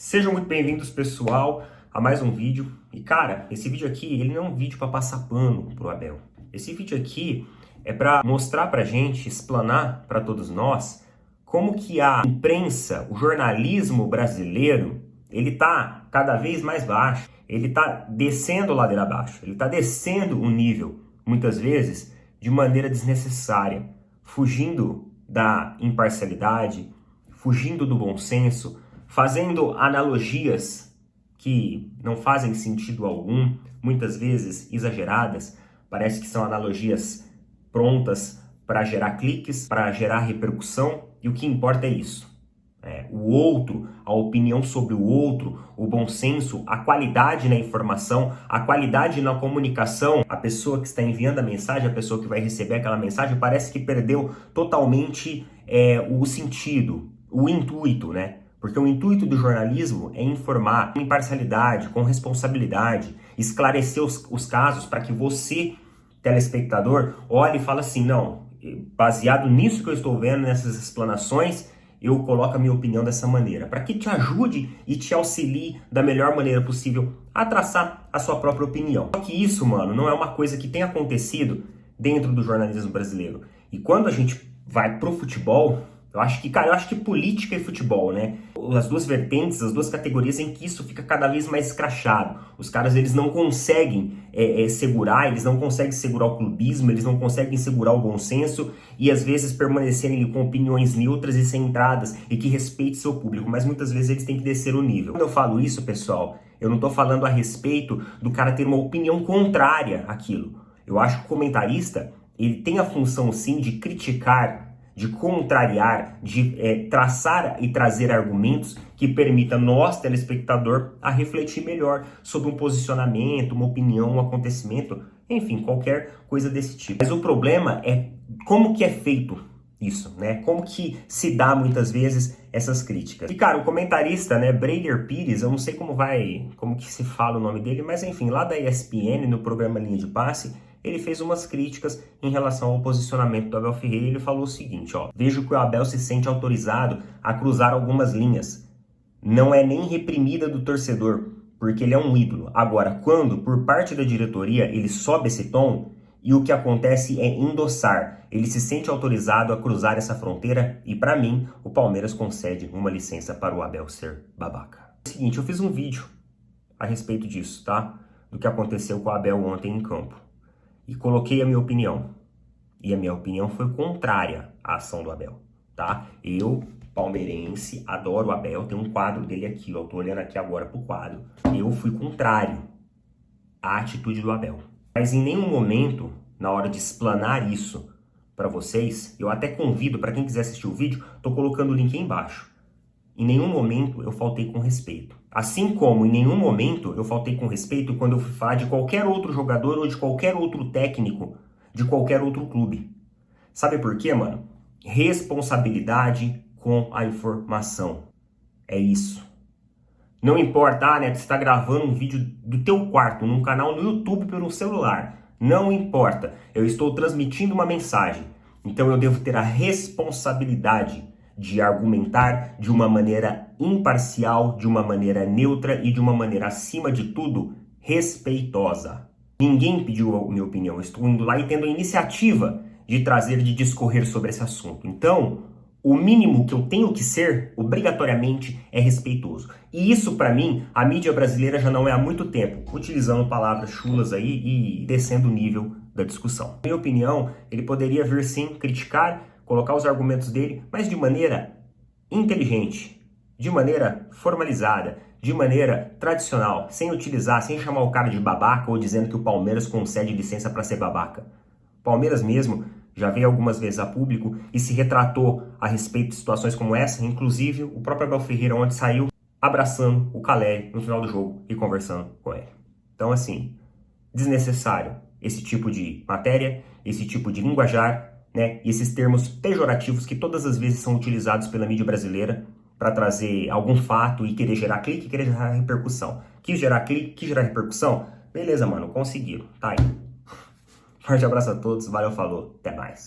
Sejam muito bem-vindos, pessoal, a mais um vídeo. E, cara, esse vídeo aqui, ele não é um vídeo para passar pano pro Abel. Esse vídeo aqui é para mostrar pra gente, explanar para todos nós, como que a imprensa, o jornalismo brasileiro, ele tá cada vez mais baixo. Ele tá descendo ladeira abaixo. Ele tá descendo o nível, muitas vezes, de maneira desnecessária, fugindo da imparcialidade, fugindo do bom senso, fazendo analogias que não fazem sentido algum, muitas vezes exageradas. Parece que são analogias prontas para gerar cliques, para gerar repercussão, e o que importa é isso. O outro, a opinião sobre o outro, o bom senso, a qualidade na informação, a qualidade na comunicação. A pessoa que está enviando a mensagem, a pessoa que vai receber aquela mensagem, parece que perdeu totalmente o sentido, o intuito, né? Porque o intuito do jornalismo é informar com imparcialidade, com responsabilidade, esclarecer os casos para que você, telespectador, olhe e fale assim, não, baseado nisso que eu estou vendo, nessas explanações, eu coloco a minha opinião dessa maneira, para que te ajude e te auxilie da melhor maneira possível a traçar a sua própria opinião. Só que isso, mano, não é uma coisa que tem acontecido dentro do jornalismo brasileiro. E quando a gente vai pro futebol, eu acho que política e futebol, né? As duas vertentes, as duas categorias em que isso fica cada vez mais escrachado. Os caras, eles não conseguem segurar, eles não conseguem segurar o clubismo, eles não conseguem segurar o bom senso e às vezes permanecerem com opiniões neutras e centradas e que respeitem seu público, mas muitas vezes eles têm que descer o nível. Quando eu falo isso, pessoal, eu não tô falando a respeito do cara ter uma opinião contrária àquilo. Eu acho que o comentarista, ele tem a função sim de criticar, de contrariar, de traçar e trazer argumentos que permitam nós, telespectador, a refletir melhor sobre um posicionamento, uma opinião, um acontecimento, enfim, qualquer coisa desse tipo. Mas o problema é como que é feito isso, né? Como que se dá muitas vezes essas críticas. E, cara, o comentarista, né, Breyer Pires, eu não sei como que se fala o nome dele, mas enfim, lá da ESPN, no programa Linha de Passe, ele fez umas críticas em relação ao posicionamento do Abel Ferreira. Ele falou o seguinte, ó: vejo que o Abel se sente autorizado a cruzar algumas linhas. Não é nem reprimida do torcedor, porque ele é um ídolo. Agora, quando, por parte da diretoria, ele sobe esse tom, e o que acontece é endossar. Ele se sente autorizado a cruzar essa fronteira e, para mim, o Palmeiras concede uma licença para o Abel ser babaca. É o seguinte, eu fiz um vídeo a respeito disso, tá? Do que aconteceu com o Abel ontem em campo. E coloquei a minha opinião. E a minha opinião foi contrária à ação do Abel, tá? Eu, palmeirense, adoro o Abel. Tem um quadro dele aqui, ó. Eu tô olhando aqui agora pro quadro. Eu fui contrário à atitude do Abel. Mas em nenhum momento, na hora de explanar isso para vocês, eu até convido, para quem quiser assistir o vídeo, tô colocando o link aí embaixo. Em nenhum momento eu faltei com respeito. Assim como em nenhum momento eu faltei com respeito quando eu fui falar de qualquer outro jogador ou de qualquer outro técnico de qualquer outro clube. Sabe por quê, mano? Responsabilidade com a informação. É isso. Não importa, né? Você tá gravando um vídeo do teu quarto, num canal no YouTube pelo celular. Não importa. Eu estou transmitindo uma mensagem. Então eu devo ter a responsabilidade de argumentar de uma maneira imparcial, de uma maneira neutra e de uma maneira, acima de tudo, respeitosa. Ninguém pediu a minha opinião, eu estou indo lá e tendo a iniciativa de trazer, de discorrer sobre esse assunto. Então, o mínimo que eu tenho que ser, obrigatoriamente, é respeitoso. E isso, para mim, a mídia brasileira já não é há muito tempo, utilizando palavras chulas aí e descendo o nível da discussão. Na minha opinião, ele poderia vir sim criticar, colocar os argumentos dele, mas de maneira inteligente, de maneira formalizada, de maneira tradicional, sem utilizar, sem chamar o cara de babaca ou dizendo que o Palmeiras concede licença para ser babaca. O Palmeiras mesmo já veio algumas vezes a público e se retratou a respeito de situações como essa, inclusive o próprio Abel Ferreira ontem saiu abraçando o Caleri no final do jogo e conversando com ele. Então, assim, desnecessário esse tipo de matéria, esse tipo de linguajar, né, e esses termos pejorativos que todas as vezes são utilizados pela mídia brasileira para trazer algum fato e querer gerar clique, querer gerar repercussão. Quis gerar clique, quis gerar repercussão? Beleza, mano, conseguiram. Tá aí. Forte abraço a todos, valeu, falou, até mais.